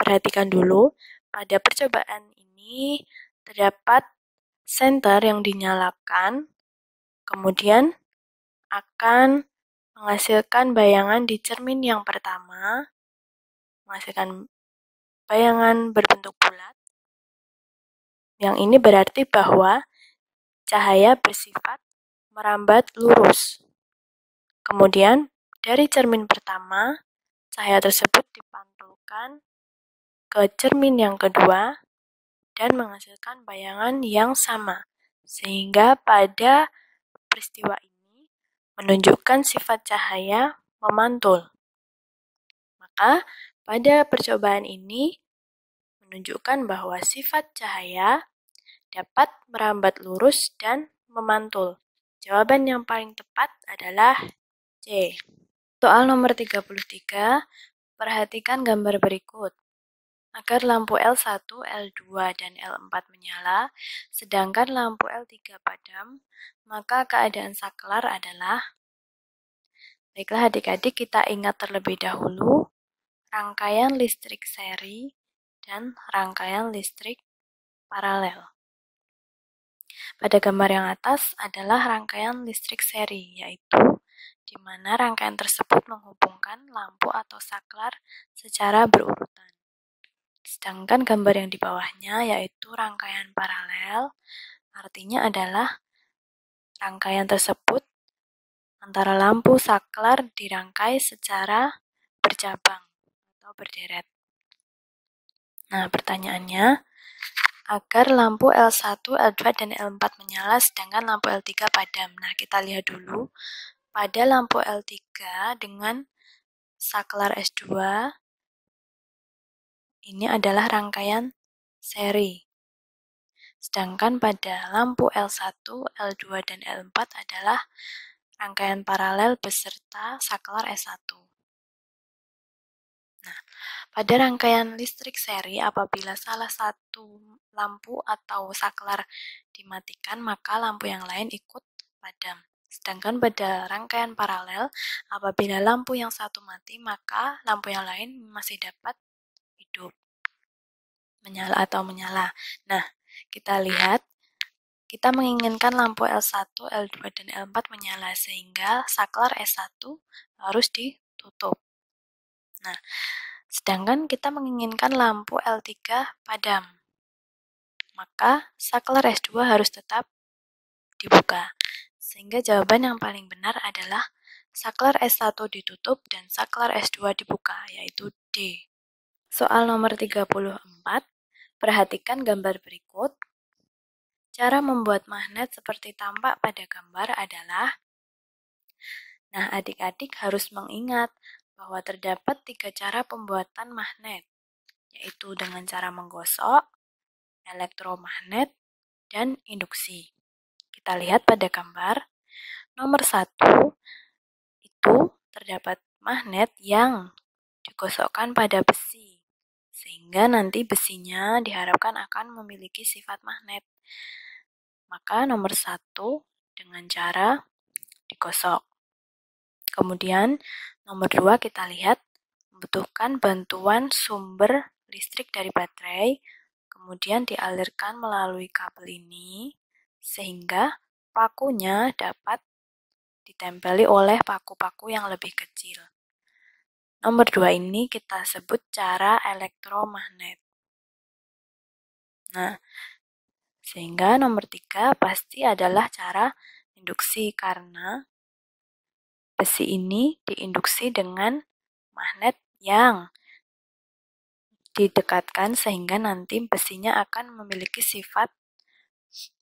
perhatikan dulu. Pada percobaan ini terdapat senter yang dinyalakan, kemudian akan menghasilkan bayangan di cermin yang pertama, menghasilkan bayangan berbentuk bulat. Yang ini berarti bahwa cahaya bersifat merambat lurus. Kemudian, dari cermin pertama, cahaya tersebut dipantulkan ke cermin yang kedua dan menghasilkan bayangan yang sama. Sehingga pada peristiwa ini menunjukkan sifat cahaya memantul. Maka pada percobaan ini menunjukkan bahwa sifat cahaya dapat merambat lurus dan memantul. Jawaban yang paling tepat adalah C. Soal nomor 33, perhatikan gambar berikut. Agar lampu L1, L2, dan L4 menyala, sedangkan lampu L3 padam, maka keadaan saklar adalah. Baiklah adik-adik, kita ingat terlebih dahulu rangkaian listrik seri dan rangkaian listrik paralel. Pada gambar yang atas adalah rangkaian listrik seri, yaitu di mana rangkaian tersebut menghubungkan lampu atau saklar secara berurutan. Sedangkan gambar yang di bawahnya yaitu rangkaian paralel, artinya adalah rangkaian tersebut antara lampu saklar dirangkai secara bercabang atau berderet. Nah, pertanyaannya, agar lampu L1, L2, dan L4 menyala sedangkan lampu L3 padam. Nah, kita lihat dulu pada lampu L3 dengan saklar S2 ini adalah rangkaian seri. Sedangkan pada lampu L1, L2, dan L4 adalah rangkaian paralel beserta saklar S1. Nah, pada rangkaian listrik seri, apabila salah satu lampu atau saklar dimatikan, maka lampu yang lain ikut padam. Sedangkan pada rangkaian paralel, apabila lampu yang satu mati, maka lampu yang lain masih dapat hidup, menyala atau menyala. Nah, kita lihat, kita menginginkan lampu L1, L2, dan L4 menyala, sehingga saklar S1 harus ditutup. Nah, sedangkan kita menginginkan lampu L3 padam, maka saklar S2 harus tetap dibuka. Sehingga jawaban yang paling benar adalah saklar S1 ditutup dan saklar S2 dibuka, yaitu D. Soal nomor 34, perhatikan gambar berikut. Cara membuat magnet seperti tampak pada gambar adalah, nah adik-adik harus mengingat bahwa terdapat 3 cara pembuatan magnet, yaitu dengan cara menggosok, elektromagnet, dan induksi. Kita lihat pada gambar. Nomor 1, itu terdapat magnet yang digosokkan pada besi, sehingga nanti besinya diharapkan akan memiliki sifat magnet. Maka nomor 1 dengan cara digosok. Kemudian nomor 2 kita lihat membutuhkan bantuan sumber listrik dari baterai, kemudian dialirkan melalui kabel ini, sehingga pakunya dapat ditempeli oleh paku-paku yang lebih kecil. Nomor 2 ini kita sebut cara elektromagnet. Nah, sehingga nomor 3 pasti adalah cara induksi karena besi ini diinduksi dengan magnet yang didekatkan sehingga nanti besinya akan memiliki sifat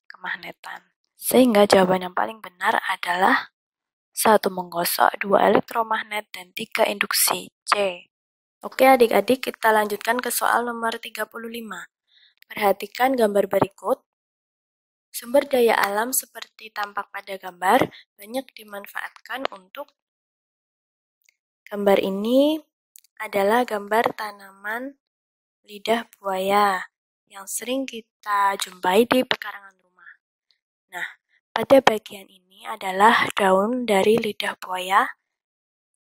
kemagnetan. Sehingga jawaban yang paling benar adalah 1 menggosok, 2 elektromagnet, dan 3 induksi. C. Oke adik-adik, kita lanjutkan ke soal nomor 35. Perhatikan gambar berikut. Sumber daya alam seperti tampak pada gambar banyak dimanfaatkan untuk gambar ini adalah gambar tanaman lidah buaya yang sering kita jumpai di pekarangan rumah. Nah, pada bagian ini adalah daun dari lidah buaya.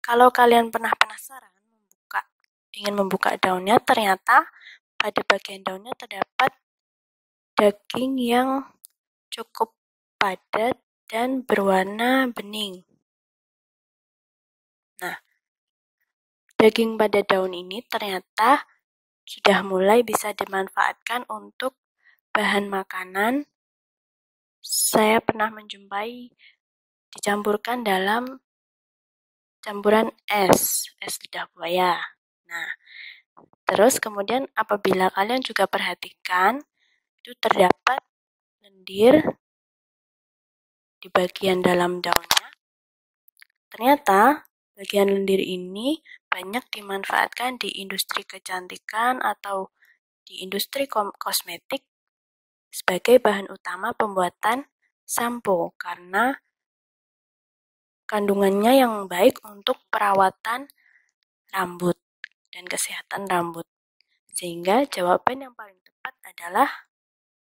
Kalau kalian pernah penasaran ingin membuka daunnya, ternyata pada bagian daunnya terdapat daging yang cukup padat dan berwarna bening. Nah, daging pada daun ini ternyata sudah mulai bisa dimanfaatkan untuk bahan makanan. Saya pernah menjumpai dicampurkan dalam campuran es lidah buaya. Nah, terus kemudian apabila kalian juga perhatikan, itu terdapat lendir di bagian dalam daunnya. Ternyata bagian lendir ini banyak dimanfaatkan di industri kecantikan atau di industri kosmetik sebagai bahan utama pembuatan sampo karena kandungannya yang baik untuk perawatan rambut dan kesehatan rambut. Sehingga jawaban yang paling tepat adalah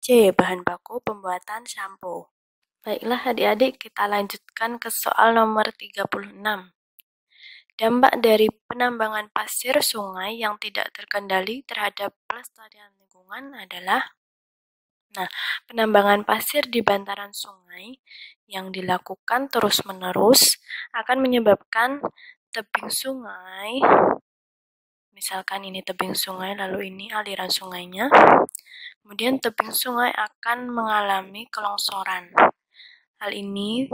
C, bahan baku pembuatan sampo. Baiklah adik-adik, kita lanjutkan ke soal nomor 36. Dampak dari penambangan pasir sungai yang tidak terkendali terhadap pelestarian lingkungan adalah, nah, penambangan pasir di bantaran sungai yang dilakukan terus-menerus akan menyebabkan tebing sungai, misalkan ini tebing sungai lalu ini aliran sungainya, kemudian tebing sungai akan mengalami kelongsoran. Hal ini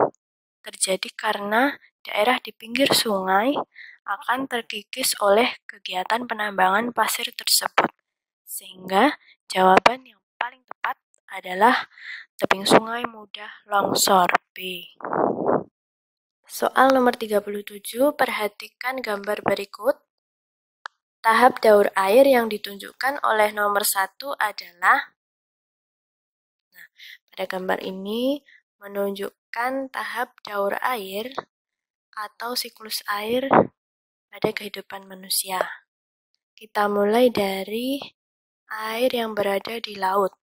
terjadi karena daerah di pinggir sungai akan terkikis oleh kegiatan penambangan pasir tersebut. Sehingga jawaban yang paling tepat adalah tebing sungai mudah longsor. B. Soal nomor 37, perhatikan gambar berikut. Tahap daur air yang ditunjukkan oleh nomor 1 adalah, nah, pada gambar ini menunjukkan tahap daur air atau siklus air pada kehidupan manusia. Kita mulai dari air yang berada di laut.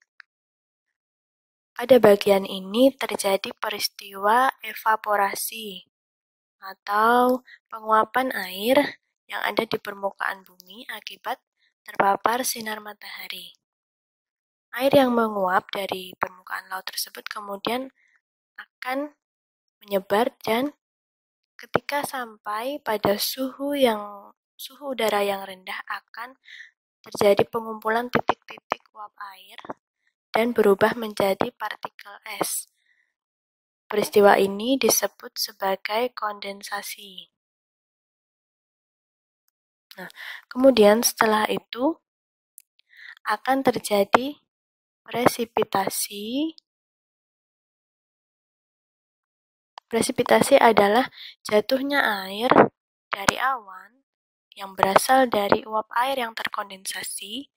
Pada bagian ini terjadi peristiwa evaporasi atau penguapan air yang ada di permukaan bumi akibat terpapar sinar matahari. Air yang menguap dari permukaan laut tersebut kemudian akan menyebar dan ketika sampai pada suhu udara yang rendah akan terjadi pengumpulan titik-titik uap air dan berubah menjadi partikel es. Peristiwa ini disebut sebagai kondensasi. Nah, kemudian setelah itu akan terjadi presipitasi Presipitasi adalah jatuhnya air dari awan yang berasal dari uap air yang terkondensasi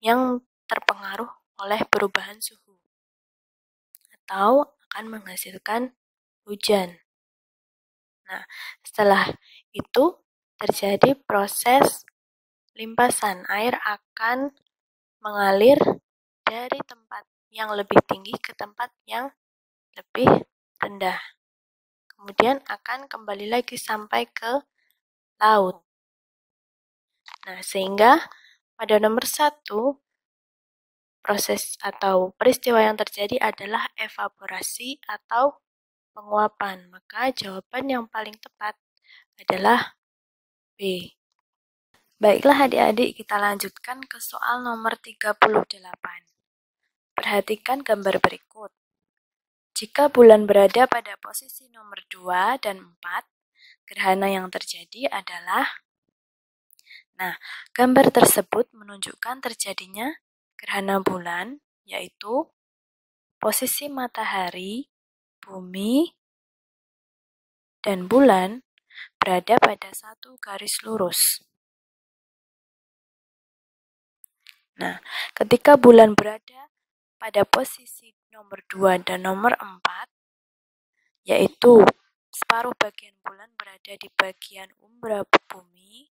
yang terpengaruh oleh perubahan suhu atau akan menghasilkan hujan. Nah, setelah itu terjadi proses limpasan. Air akan mengalir dari tempat yang lebih tinggi ke tempat yang lebih rendah. Kemudian akan kembali lagi sampai ke laut. Nah, sehingga pada nomor 1, proses atau peristiwa yang terjadi adalah evaporasi atau penguapan. Maka jawaban yang paling tepat adalah B. Baiklah adik-adik, kita lanjutkan ke soal nomor 38. Perhatikan gambar berikut. Jika bulan berada pada posisi nomor 2 dan 4, gerhana yang terjadi adalah... Nah, gambar tersebut menunjukkan terjadinya gerhana bulan, yaitu posisi matahari, bumi, dan bulan berada pada satu garis lurus. Nah, ketika bulan berada pada posisi nomor 2 dan nomor 4, yaitu separuh bagian bulan berada di bagian umbra bumi,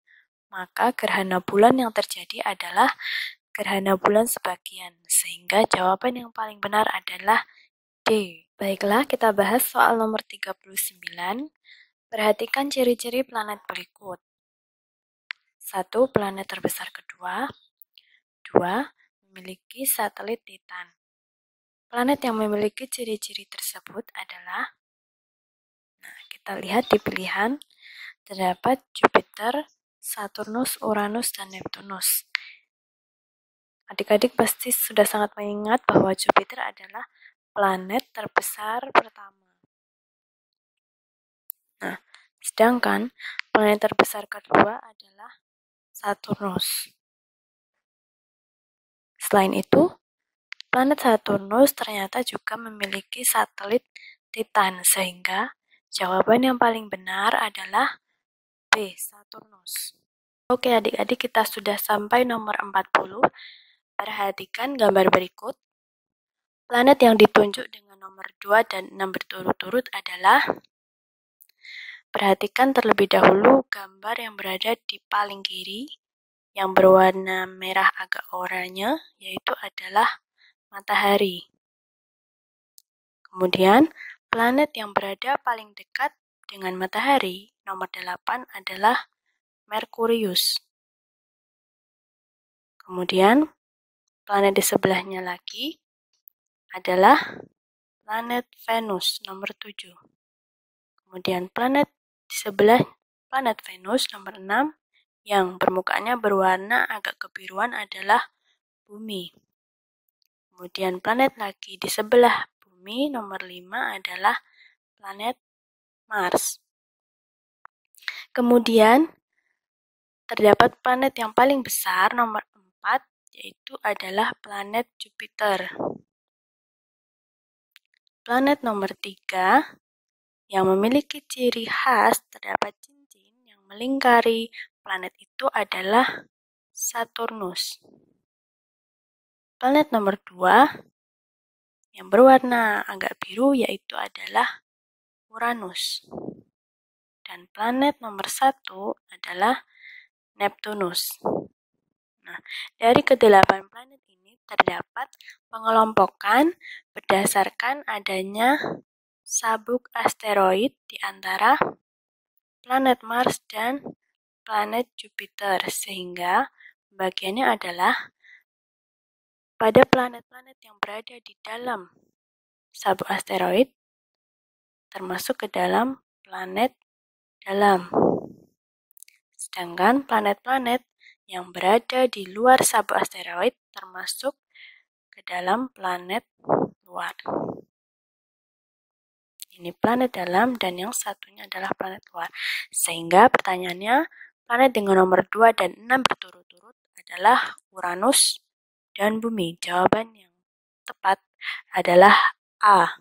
maka gerhana bulan yang terjadi adalah gerhana bulan sebagian, sehingga jawaban yang paling benar adalah D. Baiklah, kita bahas soal nomor 39. Perhatikan ciri-ciri planet berikut. 1. Planet terbesar kedua. 2. Memiliki satelit Titan. Planet yang memiliki ciri-ciri tersebut adalah, nah, kita lihat di pilihan, terdapat Jupiter, Saturnus, Uranus, dan Neptunus. Adik-adik pasti sudah sangat mengingat bahwa Jupiter adalah planet terbesar pertama. Nah, sedangkan planet terbesar kedua adalah Saturnus. Selain itu, planet Saturnus ternyata juga memiliki satelit Titan, sehingga jawaban yang paling benar adalah B, Saturnus. Oke adik-adik, kita sudah sampai nomor 40. Perhatikan gambar berikut. Planet yang ditunjuk dengan nomor 2 dan 6 berturut-turut adalah, perhatikan terlebih dahulu gambar yang berada di paling kiri, yang berwarna merah agak oranye, yaitu adalah matahari. Kemudian, planet yang berada paling dekat dengan matahari, nomor 8 adalah Merkurius. Kemudian, planet di sebelahnya lagi adalah planet Venus, nomor 7. Kemudian, planet di sebelah planet Venus, nomor 6, yang permukaannya berwarna agak kebiruan adalah Bumi. Kemudian planet lagi di sebelah Bumi, nomor 5 adalah planet Mars. Kemudian terdapat planet yang paling besar, nomor 4, yaitu adalah planet Jupiter. Planet nomor 3 yang memiliki ciri khas terdapat cincin yang melingkari planet itu adalah Saturnus. Planet nomor 2 yang berwarna agak biru yaitu adalah Uranus. Dan planet nomor 1 adalah Neptunus. Nah, dari ke-8 planet ini terdapat pengelompokan berdasarkan adanya sabuk asteroid di antara planet Mars dan planet Jupiter, sehingga bagiannya adalah pada planet-planet yang berada di dalam sabuk asteroid termasuk ke dalam planet dalam. Sedangkan planet-planet yang berada di luar sabuk asteroid termasuk ke dalam planet luar. Ini planet dalam dan yang satunya adalah planet luar. Sehingga pertanyaannya, planet dengan nomor 2 dan 6 berturut-turut adalah Uranus dan Bumi. Jawaban yang tepat adalah A.